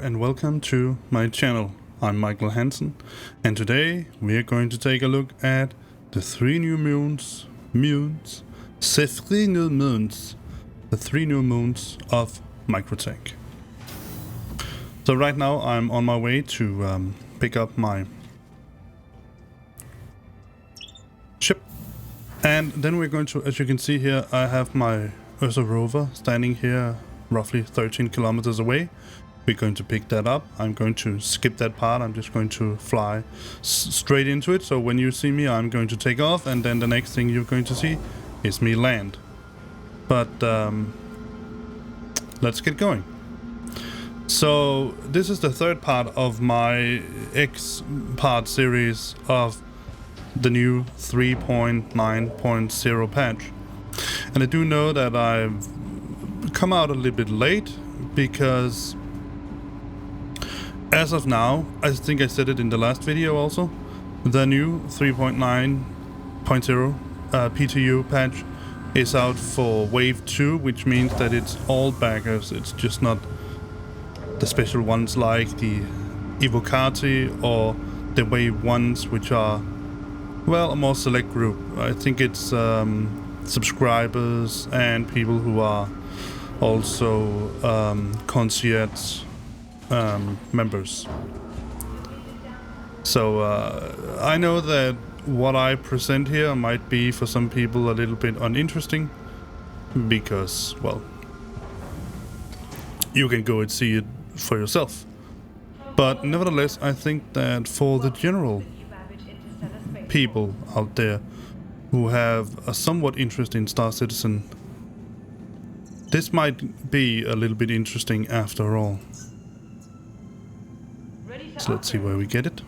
and welcome to my channel. I'm Michael Hansen, and today we are going to take a look at the three new moons of Microtech. So right now I'm on my way to pick up my ship, and then we're going to, as you can see here, I have my Euterpe rover standing here roughly 13 kilometers away. We're going to pick that up. I'm going to skip that part. I'm just going to fly straight into it. So when you see me, I'm going to take off, and then the next thing you're going to see is me land. But let's get going. So this is the third part of my X-part series of the new 3.9.0 patch. And I do know that I've come out a little bit late because as of now, I think I said it in the last video also, the new 3.9.0 PTU patch is out for Wave 2, which means that it's all backers. It's just not the special ones like the Evocati or the Wave 1s, which are, well, a more select group. I think it's subscribers and people who are also concierge members. So I know that what I present here might be for some people a little bit uninteresting because, well, you can go and see it for yourself. But nevertheless, I think that for the general people out there who have a somewhat interest in Star Citizen, this might be a little bit interesting after all. So let's see where we get it.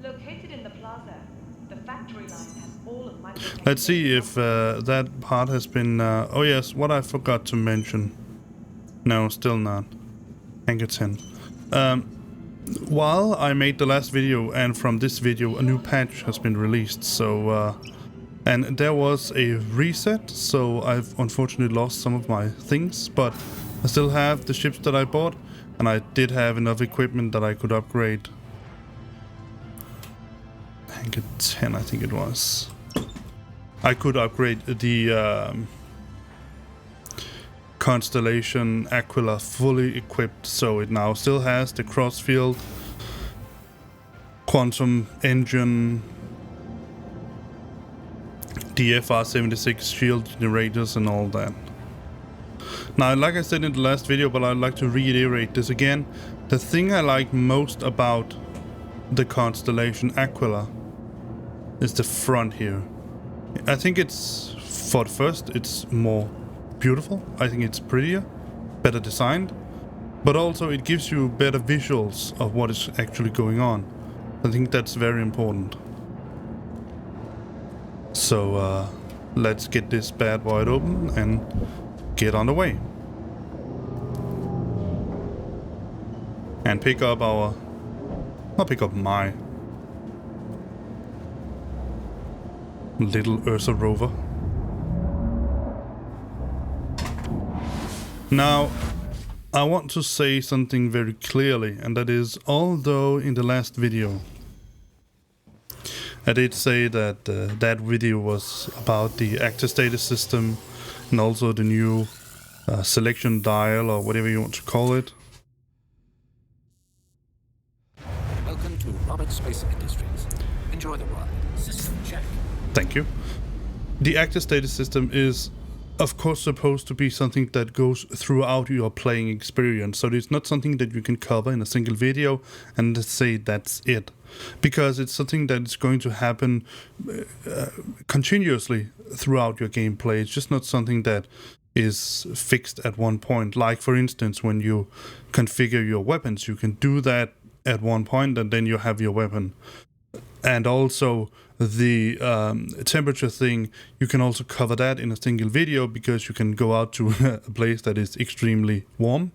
Located in the plaza, the factory line has all of Microtech. Let's see if that part has been... oh yes, what I forgot to mention. No, still not. Anchor 10. While I made the last video, and from this video, a new patch has been released. So, and there was a reset, so I've unfortunately lost some of my things, but I still have the ships that I bought. And I did have enough equipment that I could upgrade. Anchor 10, I think it was. I could upgrade the Constellation Aquila fully equipped, so it now still has the crossfield, quantum engine, the FR-76 shield generators and all that. Now, like I said in the last video, but I'd like to reiterate this again, the thing I like most about the Constellation Aquila is the front here. I think it's, for the first, it's more beautiful. I think it's prettier, better designed, but also it gives you better visuals of what is actually going on. I think that's very important. So let's get this bad boy open and get on the way. And pick up our... I'll pick up my little Euterpe rover. Now, I want to say something very clearly, and that is, although in the last video I did say that that video was about the active status system and also the new selection dial, or whatever you want to call it. Welcome to Robert Space Industries. Enjoy the ride. System check. Thank you. The active status system is, of course, supposed to be something that goes throughout your playing experience. So it's not something that you can cover in a single video and say that's it. Because it's something that's going to happen continuously throughout your gameplay. It's just not something that is fixed at one point. Like, for instance, when you configure your weapons, you can do that at one point and then you have your weapon. And also the temperature thing, you can also cover that in a single video because you can go out to a place that is extremely warm.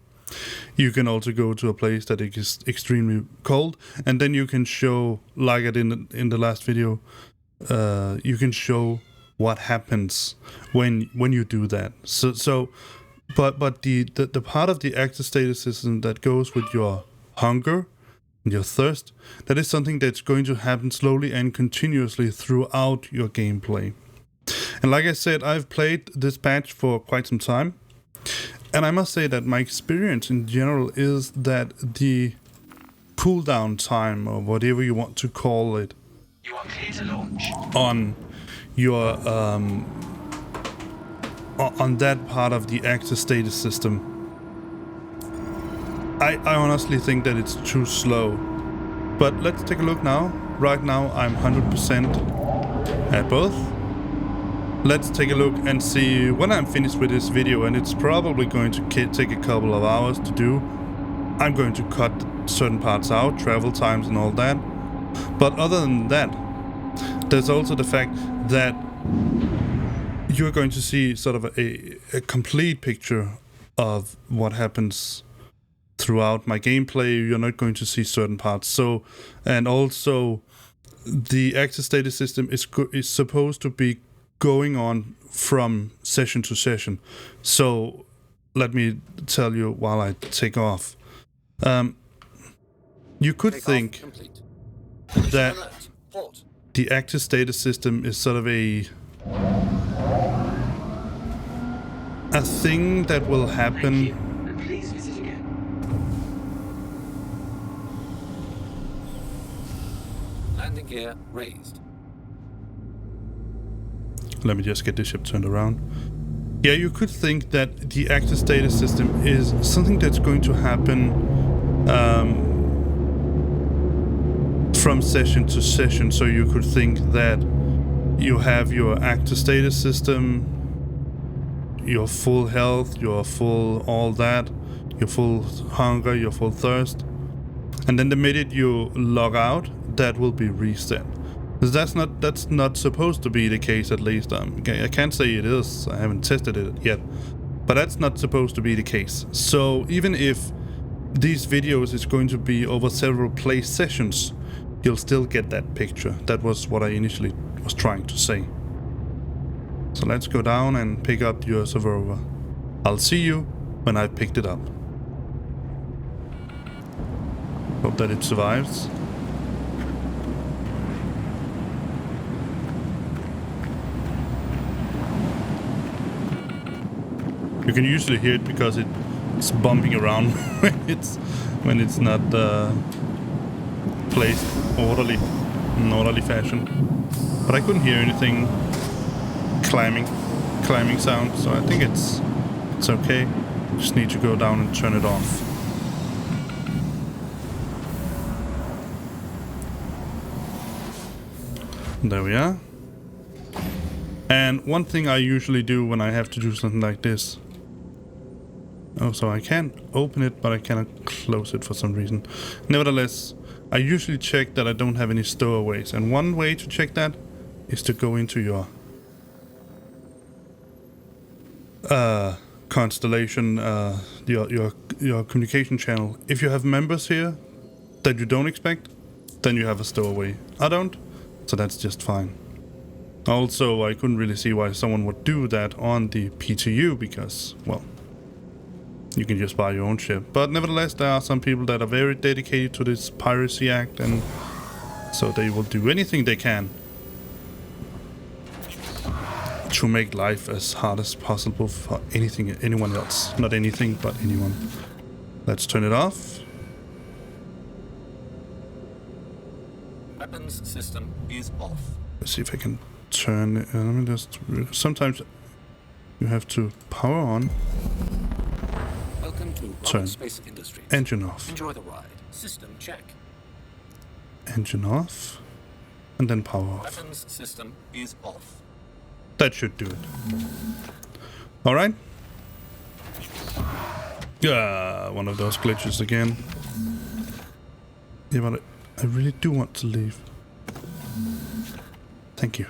You can also go to a place that is extremely cold, and then you can show, like I did in the last video, you can show what happens when you do that. But the part of the active status system that goes with your hunger, your thirst, that is something that's going to happen slowly and continuously throughout your gameplay. And like I said, I've played this patch for quite some time, and I must say that my experience in general is that the cooldown time, or whatever you want to call it, You are clear to launch. on your on that part of the active status system, I honestly think that it's too slow. But let's take a look now. Right now I'm 100% at both. Let's take a look and see when I'm finished with this video, and it's probably going to take a couple of hours to do. I'm going to cut certain parts out, travel times and all that. But other than that, there's also the fact that you're going to see sort of a complete picture of what happens throughout my gameplay. You're not going to see certain parts. So, and also the active status system is supposed to be going on from session to session. So let me tell you while I take off. You could think that the active status system is sort of a thing that will happen Please visit again. Landing gear raised. Let me just get this ship turned around. Yeah, you could think that the active status system is something that's going to happen from session to session. So you could think that you have your active status system, your full health, your full all that, your full hunger, your full thirst, and then the minute you log out, that will be reset. That's not supposed to be the case, at least. I can't say it is. I haven't tested it yet, but that's not supposed to be the case. So even if these videos is going to be over several play sessions, you'll still get that picture. That was what I initially was trying to say. So let's go down and pick up your Server. I'll see you when I've picked it up. Hope that it survives. You can usually hear it because it's bumping around when it's not placed in orderly fashion. But I couldn't hear anything climbing sound, so I think it's okay. Just need to go down and turn it off. There we are. And one thing I usually do when I have to do something like this. Oh, so I can open it, but I cannot close it for some reason. Nevertheless, I usually check that I don't have any stowaways. And one way to check that is to go into your constellation, your communication channel. If you have members here that you don't expect, then you have a stowaway. I don't, so that's just fine. Also, I couldn't really see why someone would do that on the PTU because, well, you can just buy your own ship. But nevertheless, there are some people that are very dedicated to this piracy act, and so they will do anything they can to make life as hard as possible for anyone else. Not anything, but anyone. Let's turn it off. Weapons system is off. Let's see if I can turn it. Let me just. Sometimes you have to power on. Welcome to Turn. Space Industries. Engine off. Enjoy the ride. System check. Engine off. And then power off. Weapons system is off. That should do it. Alright. Yeah, one of those glitches again. Yeah, but I really do want to leave. Thank you.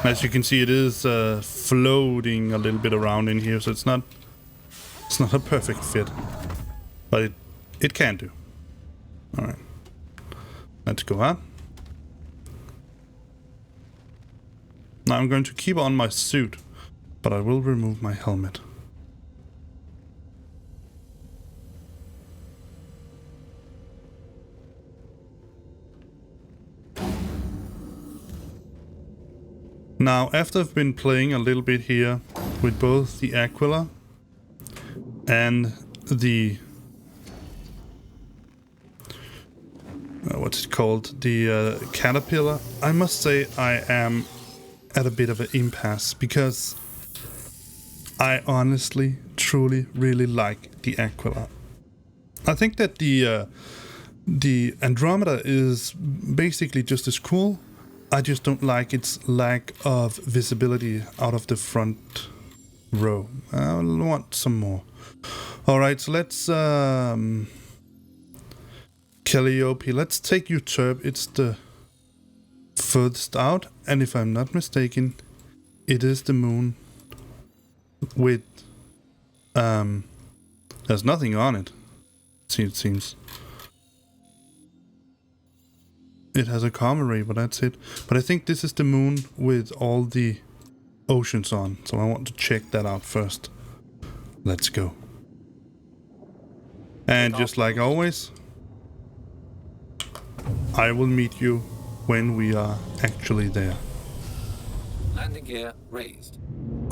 As you can see, it is floating a little bit around in here, so it's not a perfect fit, but it can do. All right, let's go up. Now I'm going to keep on my suit, but I will remove my helmet. Now, after I've been playing a little bit here with both the Aquila and the what's it called? The Caterpillar, I must say I am at a bit of an impasse because I honestly, truly, really like the Aquila. I think that the Andromeda is basically just as cool. I just don't like its lack of visibility out of the front row. I want some more. Alright, so let's Calliope. Let's take Euterpe. It's the furthest out, and if I'm not mistaken, it is the moon with there's nothing on it. It seems. It has a comm array, but that's it. But I think this is the moon with all the oceans on, so I want to check that out first. Let's go. And just like always, I will meet you when we are actually there. Landing gear raised.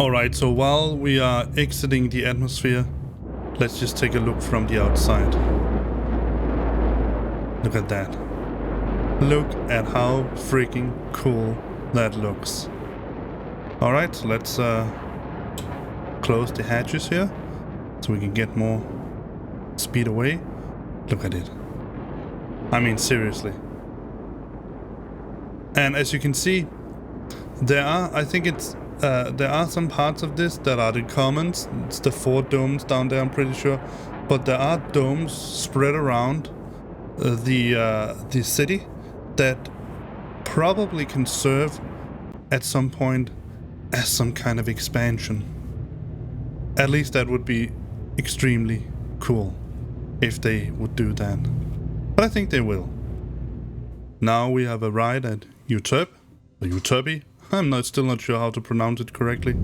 Alright, so while we are exiting the atmosphere, let's just take a look from the outside. Look at that. Look at how freaking cool that looks. Alright, so let's close the hatches here so we can get more speed away. Look at it. I mean, seriously. And as you can see, there are, I think it's, there are some parts of this that are the commons. It's the 4 domes down there, I'm pretty sure. But there are domes spread around the city that probably can serve at some point as some kind of expansion. At least that would be extremely cool if they would do that. But I think they will. Now we have arrived at Euterpe, or Euterpe. I'm still not sure how to pronounce it correctly.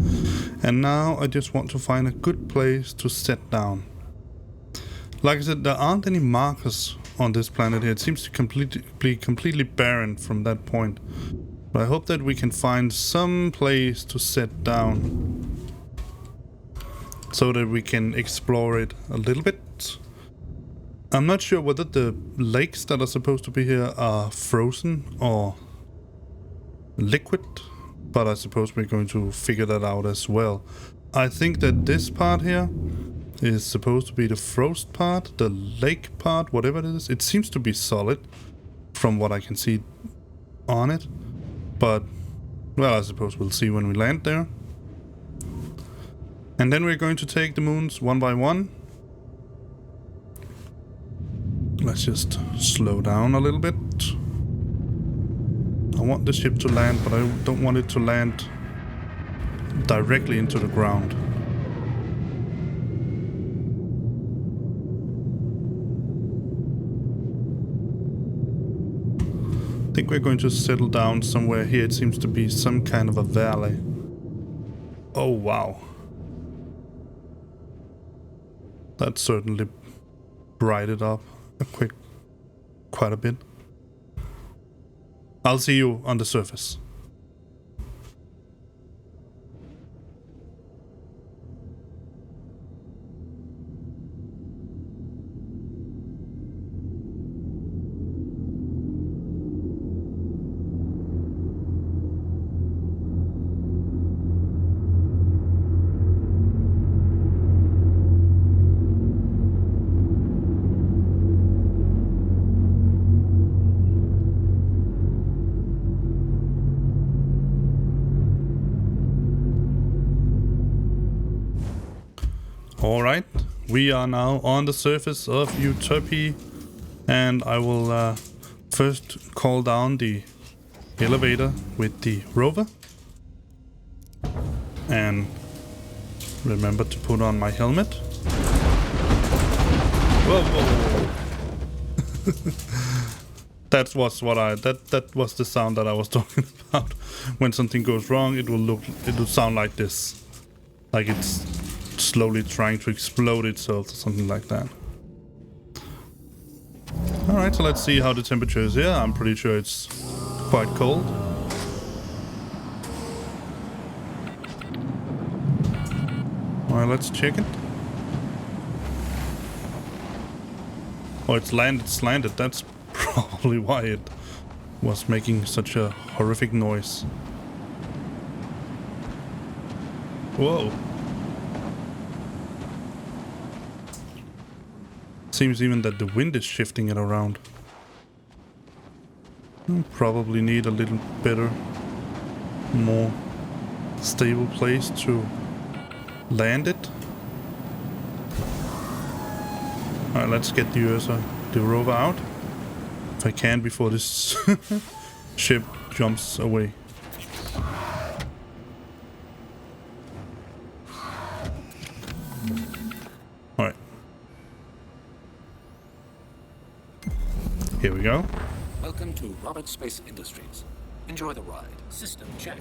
And now I just want to find a good place to sit down. Like I said, there aren't any markers on this planet here. It seems to be completely barren from that point. But I hope that we can find some place to sit down so that we can explore it a little bit. I'm not sure whether the lakes that are supposed to be here are frozen or liquid, but I suppose we're going to figure that out as well. I think that this part here is supposed to be the frost part, the lake part, whatever it is. It seems to be solid from what I can see on it, but well, I suppose we'll see when we land there. And then we're going to take the moons one by one. Let's just slow down a little bit. I want the ship to land, but I don't want it to land directly into the ground. I think we're going to settle down somewhere here. It seems to be some kind of a valley. Oh, wow. That certainly brightened up quite a bit. I'll see you on the surface. Alright, we are now on the surface of Euterpe, and I will first call down the elevator with the rover. And remember to put on my helmet. Whoa, whoa, whoa. That was the sound that I was talking about. When something goes wrong, it will sound like this. Like it's slowly trying to explode itself or something like that. Alright, so let's see how the temperature is here. I'm pretty sure it's quite cold. Alright, let's check it. Oh, it's landed slanted. That's probably why it was making such a horrific noise. Whoa. Seems even that the wind is shifting it around. Probably need a little better, more stable place to land it. Alright, let's get the rover out. If I can before this ship jumps away. Alright. Here we go. Welcome to Robert Space Industries. Enjoy the ride. System check.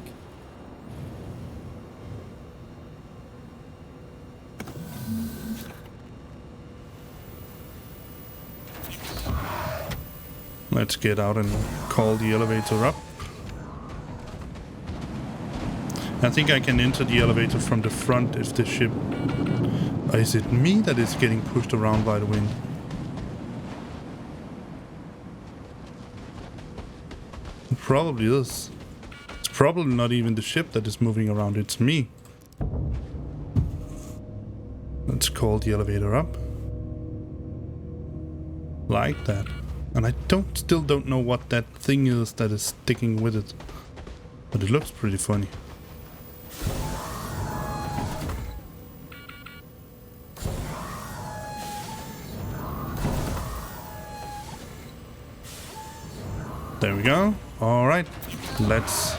Let's get out and call the elevator up. I think I can enter the elevator from the front if the ship... Or is it me that is getting pushed around by the wind? It probably is. It's probably not even the ship that is moving around, it's me. Let's call the elevator up. Like that. And I still don't know what that thing is that is sticking with it. But it looks pretty funny. There we go. Alright. Let's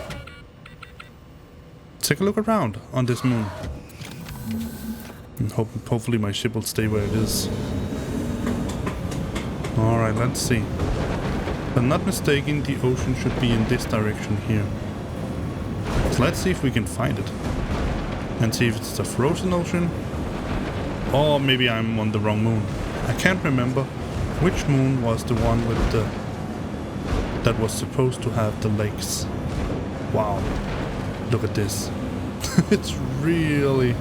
take a look around on this moon. And hopefully my ship will stay where it is. Alright, let's see. If I'm not mistaken, the ocean should be in this direction here. So let's see if we can find it. And see if it's a frozen ocean. Or maybe I'm on the wrong moon. I can't remember which moon was the one with the... that was supposed to have the lakes. Wow. Look at this. It's really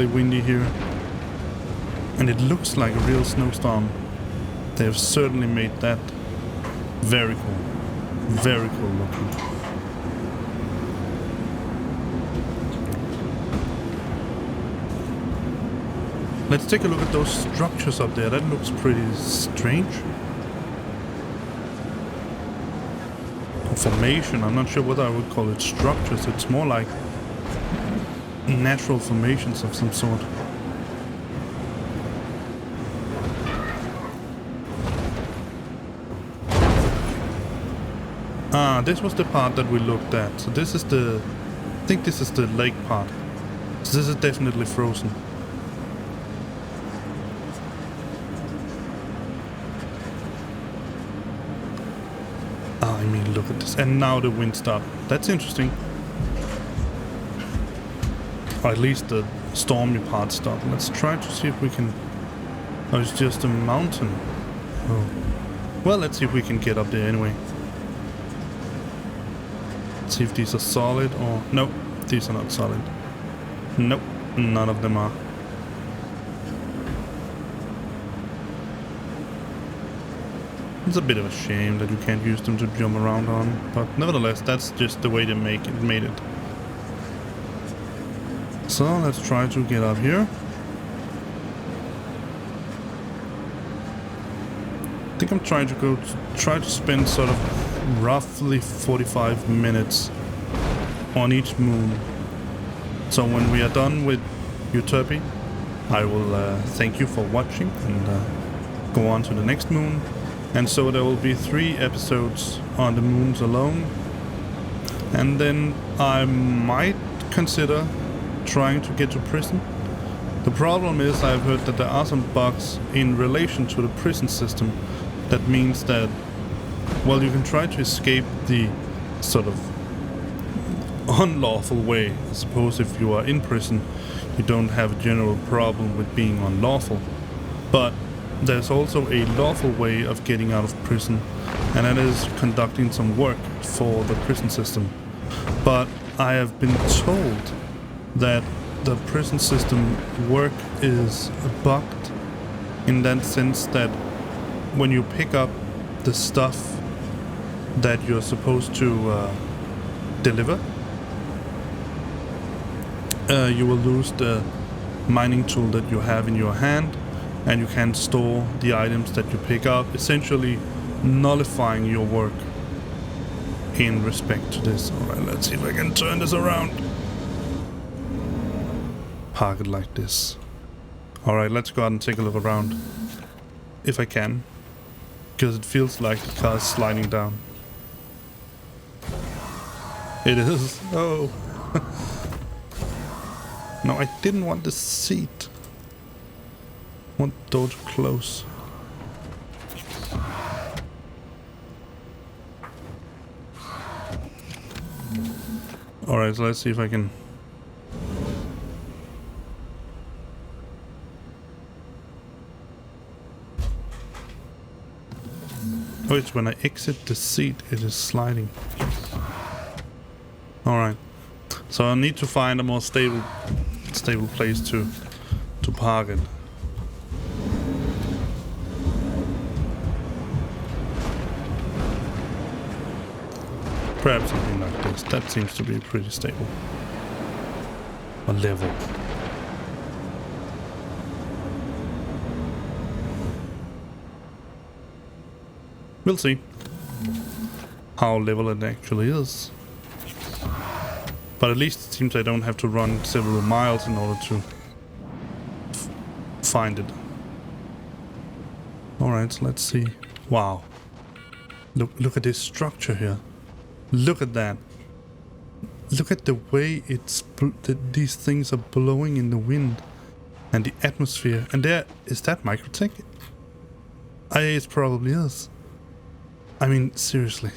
windy here. And it looks like a real snowstorm. They have certainly made that very cool. Very cool looking. Let's take a look at those structures up there. That looks pretty strange. Formation, I'm not sure what I would call it structures. It's more like natural formations of some sort. Ah, this was the part that we looked at. So this is the... I think this is the lake part. So this is definitely frozen. Ah, I mean, look at this. And now the wind stopped. That's interesting. Or at least the stormy part stopped. Let's try to see if we can... Oh, it's just a mountain. Oh. Well, let's see if we can get up there anyway. See if these are solid or... Nope, these are not solid. Nope, none of them are. It's a bit of a shame that you can't use them to jump around on, but nevertheless, that's just the way they made it. So let's try to get up here. I think I'm trying to try to spend sort of roughly 45 minutes on each moon. So when we are done with Euterpe, I will thank you for watching and go on to the next moon. And so there will be 3 episodes on the moons alone. And then I might consider trying to get to prison. The problem is I've heard that there are some bugs in relation to the prison system. That means that, well, you can try to escape the sort of unlawful way. I suppose if you are in prison, you don't have a general problem with being unlawful. But there's also a lawful way of getting out of prison, and that is conducting some work for the prison system. But I have been told that the prison system work is bugged in that sense that when you pick up the stuff that you're supposed to deliver, you will lose the mining tool that you have in your hand, and you can store the items that you pick up, essentially nullifying your work in respect to this. Alright, let's see if I can turn this around. Park it like this. Alright, let's go out and take a look around. If I can. Because it feels like the car is sliding down. It is. Oh. No, I didn't want the seat. I want the door to close. Alright, so let's see if I can... Oh, it's when I exit the seat, it is sliding. Alright. So I need to find a more stable place to park it. Perhaps something like this. That seems to be pretty stable. A level. We'll see how level it actually is. But at least it seems I don't have to run several miles in order to find it. Alright, so let's see. Wow. Look at this structure here. Look at that. Look at the way these things are blowing in the wind. And the atmosphere. And there, is that Microtech? It probably is. I mean, seriously.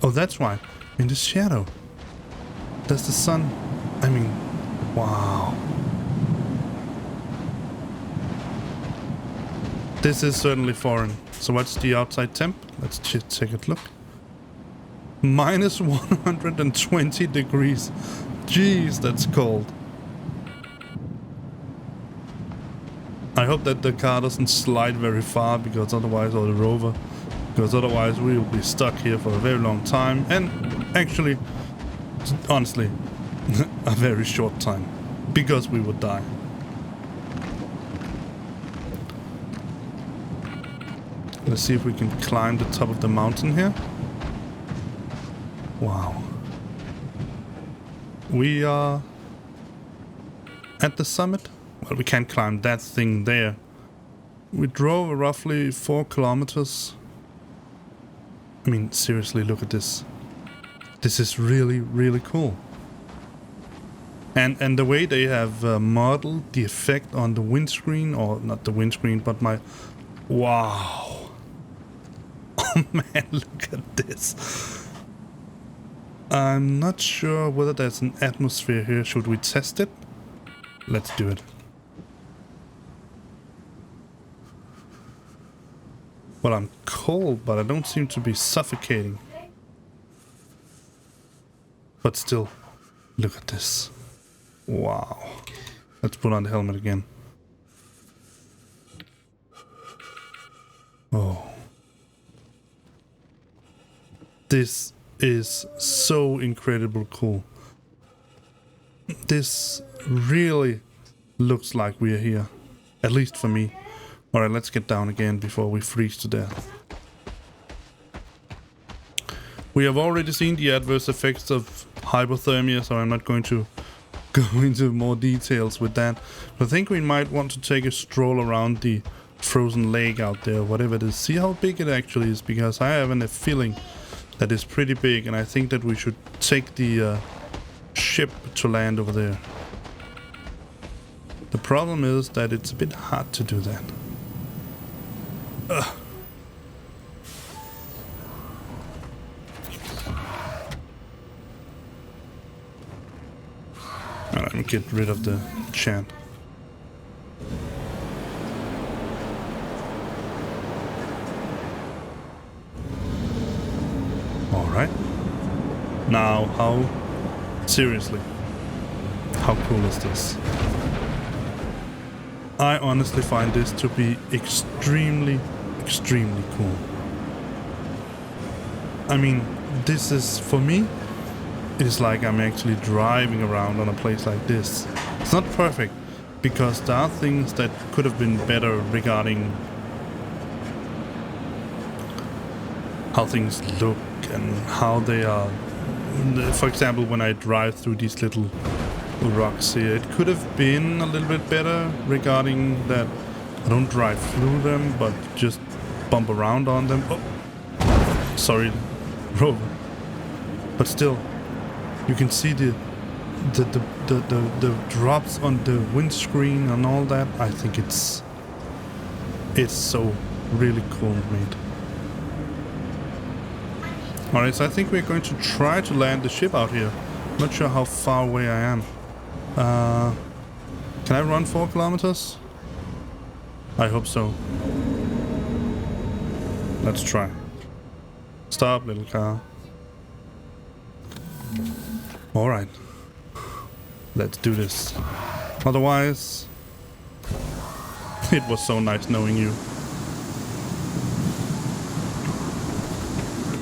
Oh, that's why. In the shadow. There's the sun. I mean, wow. This is certainly foreign. So what's the outside temp? Let's take a look. Minus 120 degrees. Jeez, that's cold. I hope that the car doesn't slide very far, because otherwise, or the rover, because otherwise we will be stuck here for a very long time, and actually, honestly, a very short time, because we would die. Let's see if we can climb the top of the mountain here. Wow. We are at the summit. Well, we can't climb that thing there. We drove roughly 4 kilometers. I mean, seriously, look at this. This is really, really cool. And the way they have modeled the effect on the windscreen, or not the windscreen, but my... Wow. Oh man, look at this. I'm not sure whether there's an atmosphere here. Should we test it? Let's do it. Well, I'm cold, but I don't seem to be suffocating. But still, look at this. Wow. Let's put on the helmet again. Oh. This is so incredibly cool. This really looks like we are here. At least for me. Alright, let's get down again before we freeze to death. We have already seen the adverse effects of hypothermia, so I'm not going to go into more details with that. But I think we might want to take a stroll around the frozen lake out there, whatever it is. See how big it actually is, because I have a feeling that it's pretty big, and I think that we should take the ship to land over there. The problem is that it's a bit hard to do that. Alright, let me get rid of the chant. Alright. Now, how Seriously. How cool is this? I honestly find this to be extremely, extremely cool. I mean, this is, for me, it is like I'm actually driving around on a place like this. It's not perfect, because there are things that could have been better regarding how things look and how they are. For example, when I drive through these little rocks here, it could have been a little bit better regarding that I don't drive through them, but just bump around on them. Oh, sorry, Rover. But still, you can see the drops on the windscreen and all that. I think it's so really cool made. Alright, so I think we're going to try to land the ship out here. Not sure how far away I am. Can I run 4 kilometers? I hope so. Let's try. Stop, little car. Alright. Let's do this. Otherwise, it was so nice knowing you.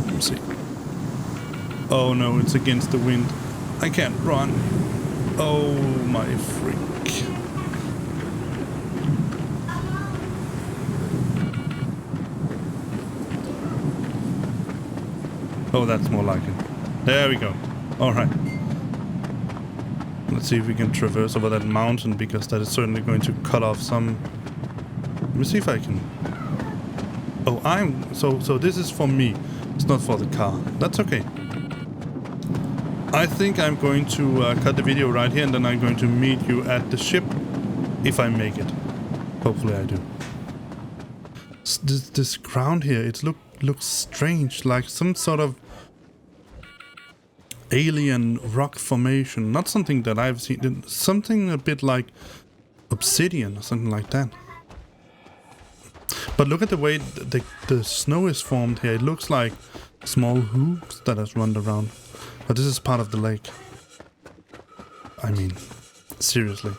Let me see. Oh no, it's against the wind. I can't run. Oh my freak. Oh, that's more like it. There we go. Alright. Let's see if we can traverse over that mountain, because that is certainly going to cut off some... Let me see if I can... Oh, so this is for me. It's not for the car. That's okay. I think I'm going to cut the video right here, and then I'm going to meet you at the ship, if I make it. Hopefully I do. This ground here, it looks strange, like some sort of alien rock formation. Not something that I've seen. Something a bit like obsidian or something like that. But look at the way the snow is formed here. It looks like small hoops that has run around. But this is part of the lake. I mean, seriously.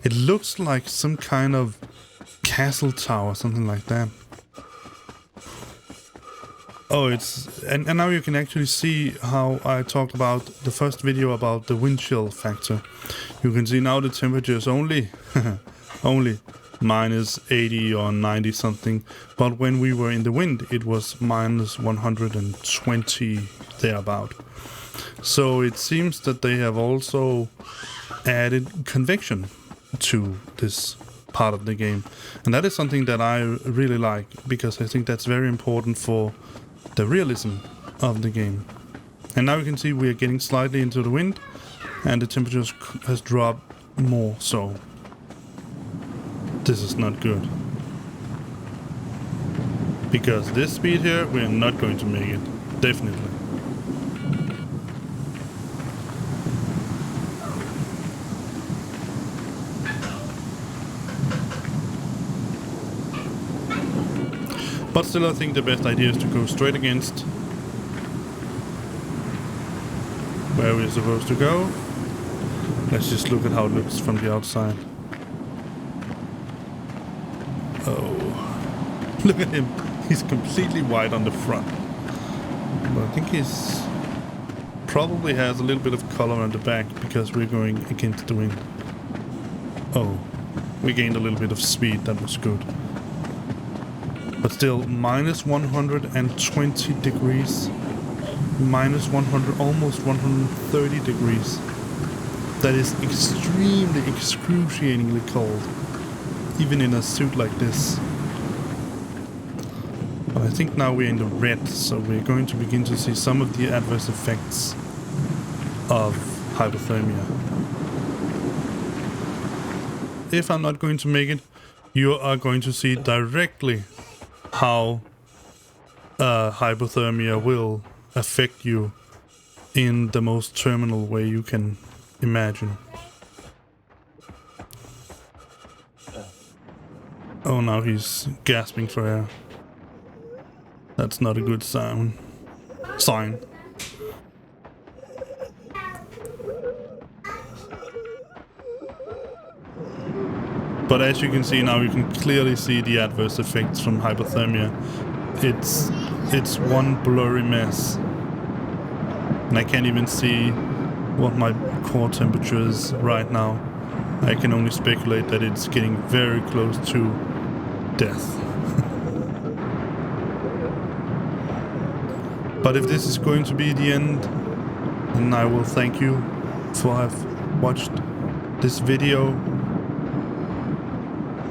It looks like some kind of castle tower, something like that. Oh, it's... And now you can actually see how I talked about the first video about the wind chill factor. You can see now the temperature is only... only minus 80 or 90 something. But when we were in the wind, it was minus 120 thereabout. So it seems that they have also added convection to this part of the game. And that is something that I really like, because I think that's very important for the realism of the game. And now you can see we are getting slightly into the wind, and the temperature has dropped more, so this is not good. Because this speed here, we're not going to make it. Definitely. But still, I think the best idea is to go straight against where we're supposed to go. Let's just look at how it looks from the outside. Oh, look at him. He's completely white on the front. But I think he's probably has a little bit of color on the back, because we're going against the wind. Oh, we gained a little bit of speed. That was good. But still, minus 120 degrees. Minus 100, almost 130 degrees. That is extremely, excruciatingly cold. Even in a suit like this. But I think now we're in the red, so we're going to begin to see some of the adverse effects of hypothermia. If I'm not going to make it, you are going to see directly how hypothermia will affect you in the most terminal way you can imagine. Oh, now he's gasping for air. That's not a good sign. But as you can see now, you can clearly see the adverse effects from hypothermia. It's one blurry mess. And I can't even see what my core temperature is right now. I can only speculate that it's getting very close to death. But if this is going to be the end, then I will thank you for have watched this video.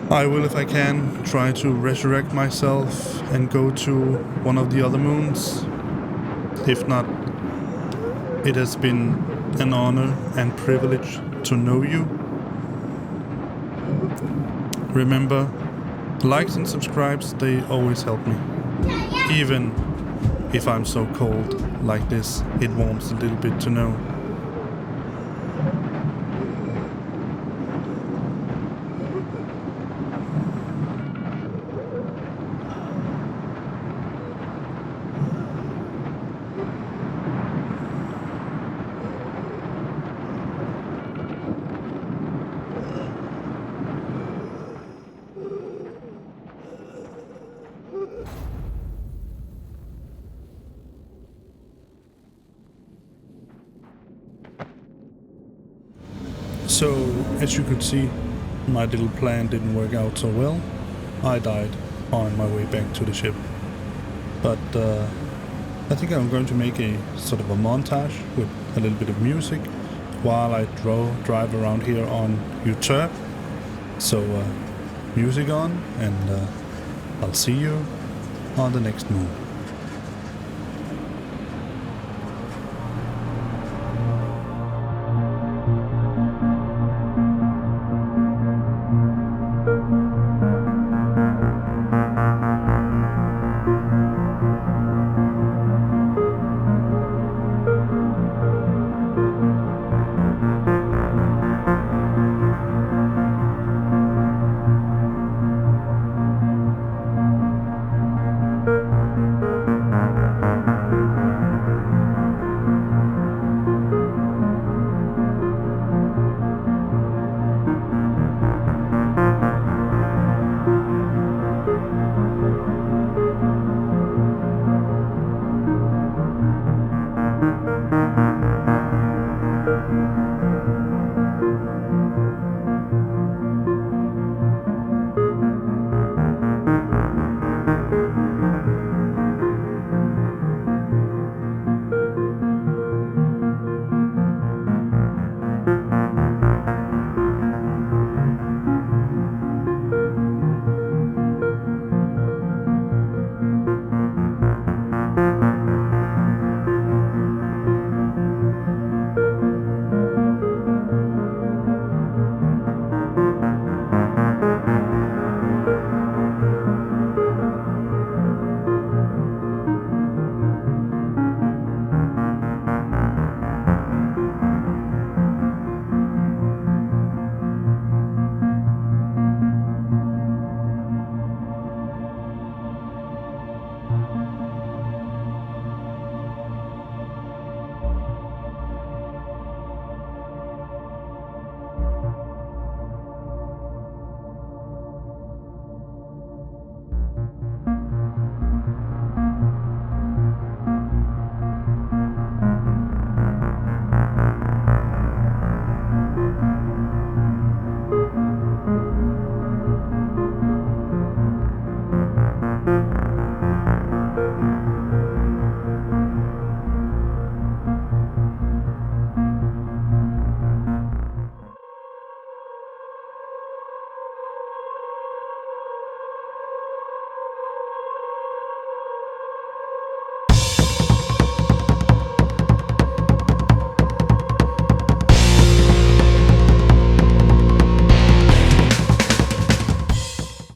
I will, if I can, try to resurrect myself and go to one of the other moons. If not, it has been an honor and privilege to know you. Remember, likes and subscribes, they always help me. Even if I'm so cold like this, it warms a little bit to know. So, as you could see, my little plan didn't work out so well. I died on my way back to the ship. But I think I'm going to make a sort of a montage with a little bit of music while I drive around here on Euterpe. So, music on, and I'll see you on the next moon.